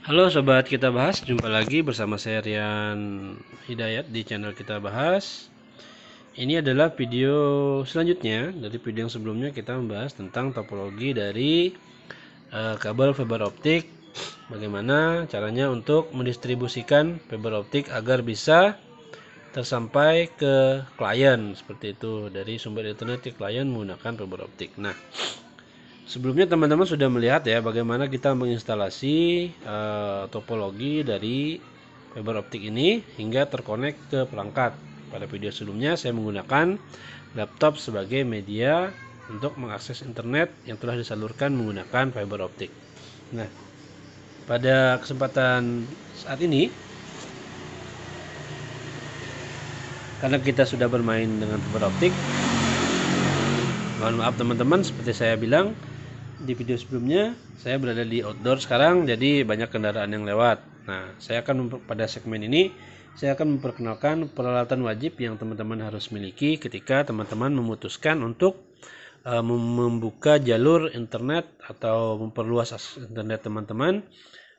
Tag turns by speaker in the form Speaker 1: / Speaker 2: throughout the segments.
Speaker 1: Halo sobat kita bahas, jumpa lagi bersama saya Rian Hidayat di channel kita bahas. Ini adalah video selanjutnya dari video yang sebelumnya. Kita membahas tentang topologi dari kabel fiber optik. Bagaimana caranya untuk mendistribusikan fiber optik agar bisa tersampai ke klien, seperti itu, dari sumber internet ke klien menggunakan fiber optik. Nah, sebelumnya teman-teman sudah melihat ya bagaimana kita menginstalasi topologi dari fiber optik ini hingga terkonek ke perangkat. Pada video sebelumnya saya menggunakan laptop sebagai media untuk mengakses internet yang telah disalurkan menggunakan fiber optik. Nah, pada kesempatan saat ini, karena kita sudah bermain dengan fiber optik, mohon maaf teman-teman, seperti saya bilang di video sebelumnya, saya berada di outdoor sekarang, jadi banyak kendaraan yang lewat. Nah, pada segmen ini saya akan memperkenalkan peralatan wajib yang teman-teman harus miliki ketika teman-teman memutuskan untuk membuka jalur internet atau memperluas akses internet teman-teman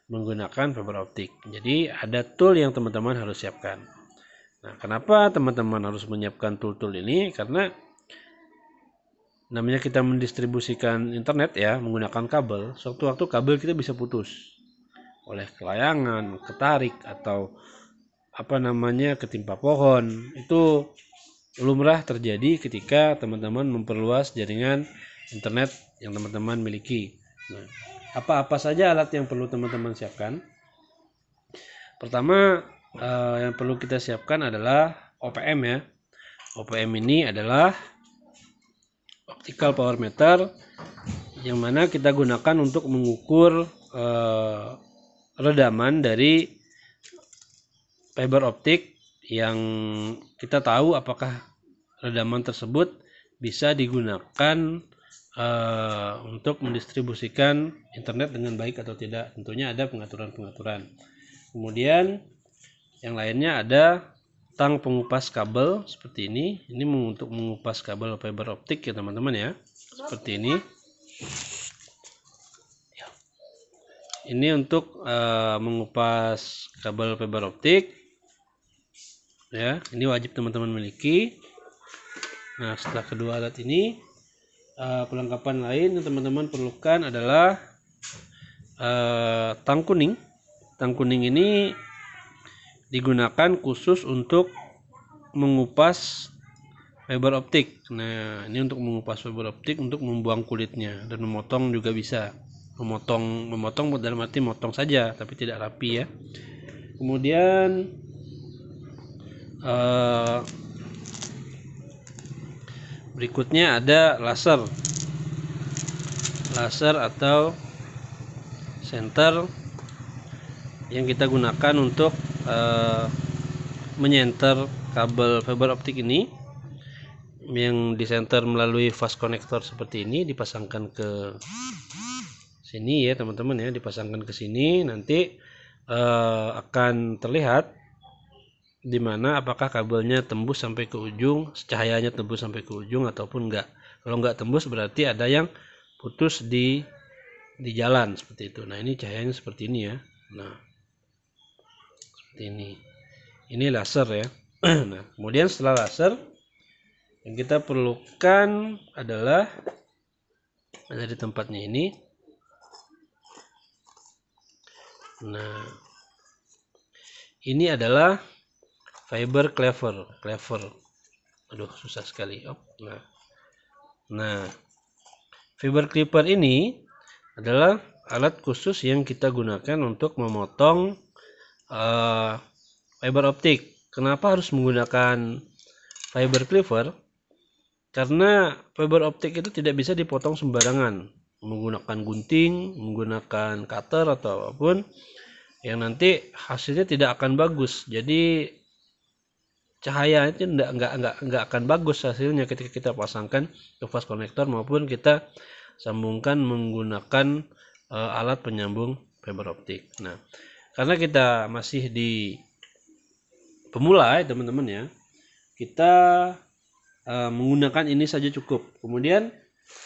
Speaker 1: menggunakan fiber optik. Jadi ada tool yang teman-teman harus siapkan. Nah, kenapa teman-teman harus menyiapkan tool-tool ini? Karena namanya kita mendistribusikan internet ya menggunakan kabel, suatu waktu kabel kita bisa putus oleh kelayangan, ketarik, atau ketimpa pohon. Itu lumrah terjadi ketika teman-teman memperluas jaringan internet yang teman-teman miliki. Nah, apa-apa saja alat yang perlu teman-teman siapkan? Pertama, yang perlu kita siapkan adalah OPM ya. OPM ini adalah optical power meter, yang mana kita gunakan untuk mengukur redaman dari fiber optik yang kita tahu apakah redaman tersebut bisa digunakan untuk mendistribusikan internet dengan baik atau tidak. Tentunya ada pengaturan-pengaturan. Kemudian yang lainnya ada tang pengupas kabel seperti ini. Ini untuk mengupas kabel fiber optik ya teman-teman ya. Seperti ini. Ini untuk mengupas kabel fiber optik. Ya, ini wajib teman-teman miliki. Nah, setelah kedua alat ini, perlengkapan lain yang teman-teman perlukan adalah tang kuning. Tang kuning ini digunakan khusus untuk mengupas fiber optik. Nah, ini untuk mengupas fiber optik, untuk membuang kulitnya, dan memotong juga bisa. Memotong dalam arti motong saja, tapi tidak rapi ya. Kemudian berikutnya ada laser atau senter yang kita gunakan untuk menyenter kabel fiber optik ini, yang disenter melalui fast connector seperti ini, dipasangkan ke sini ya teman-teman ya, dipasangkan ke sini. Nanti akan terlihat dimana apakah kabelnya tembus sampai ke ujung, cahayanya tembus sampai ke ujung ataupun enggak. Kalau enggak tembus berarti ada yang putus di jalan, seperti itu. Nah, ini cahayanya seperti ini ya. Nah, seperti ini laser ya. Nah, kemudian setelah laser, yang kita perlukan adalah ada di tempatnya ini. Nah, ini adalah fiber cleaver. Aduh, susah sekali. Nah, fiber cleaver ini adalah alat khusus yang kita gunakan untuk memotong fiber optik. Kenapa harus menggunakan fiber cleaver? Karena fiber optik itu tidak bisa dipotong sembarangan menggunakan gunting, menggunakan cutter atau apapun, yang nanti hasilnya tidak akan bagus. Jadi cahaya itu nggak akan bagus hasilnya ketika kita pasangkan ke fast connector maupun kita sambungkan menggunakan alat penyambung fiber optik. Nah, karena kita masih di pemula ya teman-teman ya, kita menggunakan ini saja cukup. Kemudian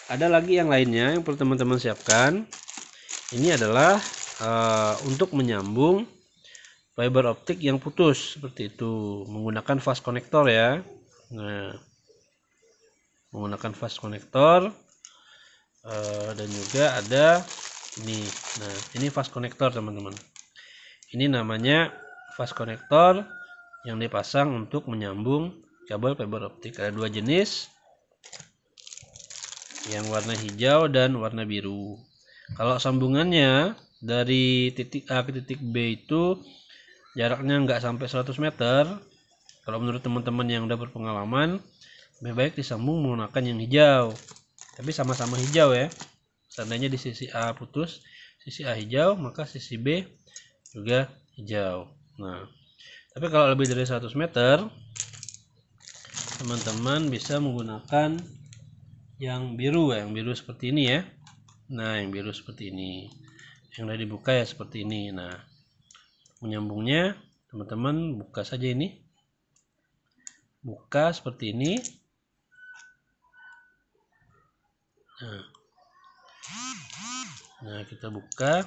Speaker 1: ada lagi yang lainnya yang perlu teman-teman siapkan. Ini adalah untuk menyambung fiber optik yang putus seperti itu menggunakan fast connector ya. Nah, menggunakan fast connector dan juga ada ini. Nah, ini fast connector teman-teman. Ini namanya fast connector yang dipasang untuk menyambung kabel fiber optik. Ada dua jenis, yang warna hijau dan warna biru. Kalau sambungannya dari titik A ke titik B itu jaraknya nggak sampai 100 meter. Kalau menurut teman-teman yang udah berpengalaman, lebih baik disambung menggunakan yang hijau. Tapi sama-sama hijau ya. Seandainya di sisi A putus, sisi A hijau, maka sisi B juga hijau. Nah, tapi kalau lebih dari 100 meter, teman-teman bisa menggunakan yang biru ya, yang biru seperti ini ya. Nah, yang biru seperti ini. Yang udah dibuka ya seperti ini. Nah, menyambungnya teman-teman buka saja ini. Buka seperti ini. Nah, kita buka.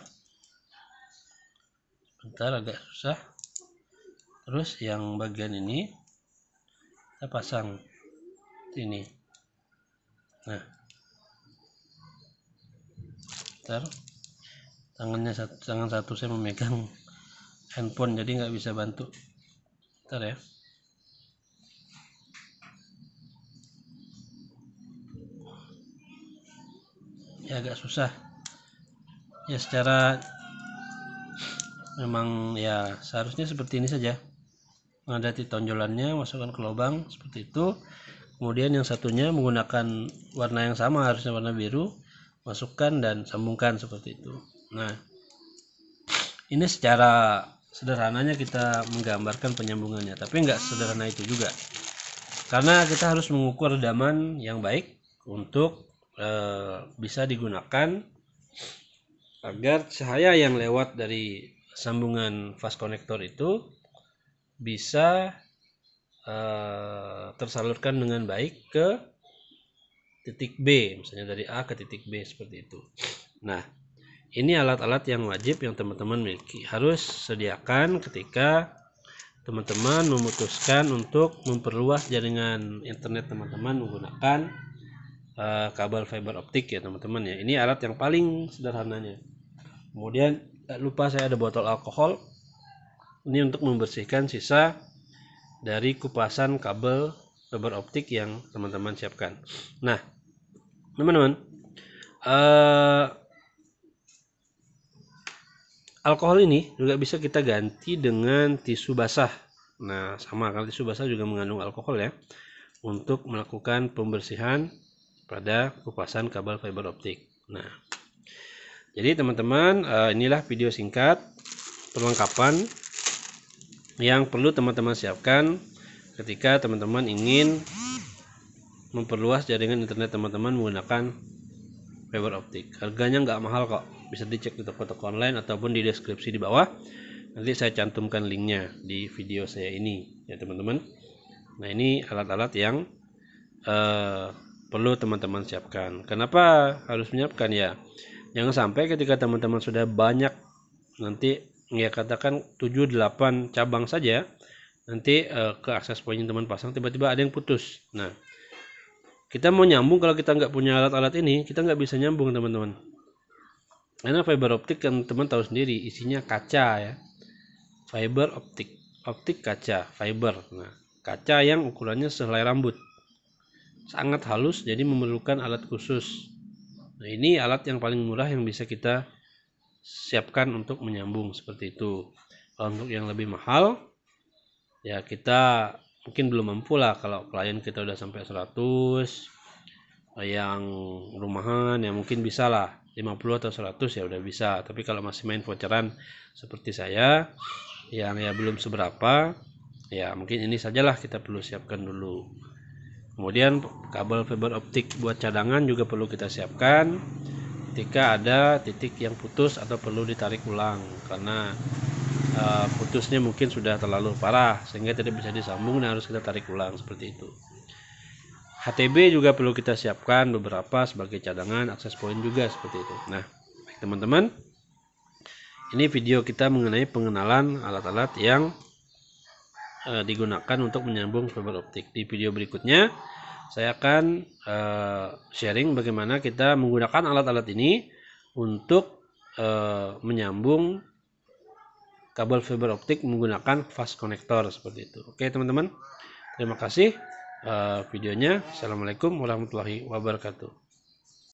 Speaker 1: Bentar, agak susah. Terus yang bagian ini kita pasang ini. Nah, bentar. Tangan satu saya memegang handphone jadi nggak bisa bantu. Bentar ya. Ya agak susah ya, secara memang ya seharusnya seperti ini saja, mengadati tonjolannya, masukkan ke lubang seperti itu. Kemudian yang satunya menggunakan warna yang sama, harusnya warna biru, masukkan dan sambungkan seperti itu. Nah, ini secara sederhananya kita menggambarkan penyambungannya, tapi nggak sederhana itu juga, karena kita harus mengukur redaman yang baik untuk bisa digunakan agar cahaya yang lewat dari sambungan fast connector itu bisa tersalurkan dengan baik ke titik B, misalnya dari A ke titik B seperti itu. Nah, ini alat-alat yang wajib yang teman-teman miliki, harus sediakan ketika teman-teman memutuskan untuk memperluas jaringan internet teman-teman menggunakan kabel fiber optik ya teman-teman ya. Ini alat yang paling sederhananya. Kemudian lupa saya ada botol alkohol. Ini untuk membersihkan sisa dari kupasan kabel fiber optik yang teman-teman siapkan. Nah, teman-teman, alkohol ini juga bisa kita ganti dengan tisu basah. Nah, sama, kalau tisu basah juga mengandung alkohol ya, untuk melakukan pembersihan pada kupasan kabel fiber optik. Nah, jadi teman-teman, inilah video singkat perlengkapan yang perlu teman-teman siapkan ketika teman-teman ingin memperluas jaringan internet teman-teman menggunakan fiber optik. Harganya nggak mahal kok, bisa dicek di toko-toko online ataupun di deskripsi di bawah. Nanti saya cantumkan linknya di video saya ini ya teman-teman. Nah, ini alat-alat yang perlu teman-teman siapkan. Kenapa harus menyiapkan ya? Jangan sampai ketika teman-teman sudah banyak, nanti ya katakan 7-8 cabang saja, nanti ke akses point yang teman pasang tiba-tiba ada yang putus. Nah, kita mau nyambung, kalau kita nggak punya alat-alat ini, kita nggak bisa nyambung teman-teman. Karena fiber optik kan teman tahu sendiri, isinya kaca ya. Fiber optik kaca, fiber. Nah, kaca yang ukurannya sehelai rambut. Sangat halus, jadi memerlukan alat khusus. Nah, ini alat yang paling murah yang bisa kita siapkan untuk menyambung seperti itu. Kalau untuk yang lebih mahal, ya kita mungkin belum mampu lah. Kalau klien kita udah sampai 100, yang rumahan ya mungkin bisa lah 50 atau 100 ya udah bisa. Tapi kalau masih main voucheran seperti saya, yang ya belum seberapa, ya mungkin ini sajalah kita perlu siapkan dulu. Kemudian kabel fiber optik buat cadangan juga perlu kita siapkan ketika ada titik yang putus atau perlu ditarik ulang, karena putusnya mungkin sudah terlalu parah sehingga tidak bisa disambung dan harus kita tarik ulang seperti itu. HTB juga perlu kita siapkan beberapa sebagai cadangan, akses point juga seperti itu. Nah, teman-teman, Ini video kita mengenai pengenalan alat-alat yang digunakan untuk menyambung fiber optik. Di video berikutnya saya akan sharing bagaimana kita menggunakan alat-alat ini untuk menyambung kabel fiber optik menggunakan fast connector seperti itu. Oke teman-teman, terima kasih videonya. Assalamualaikum warahmatullahi wabarakatuh.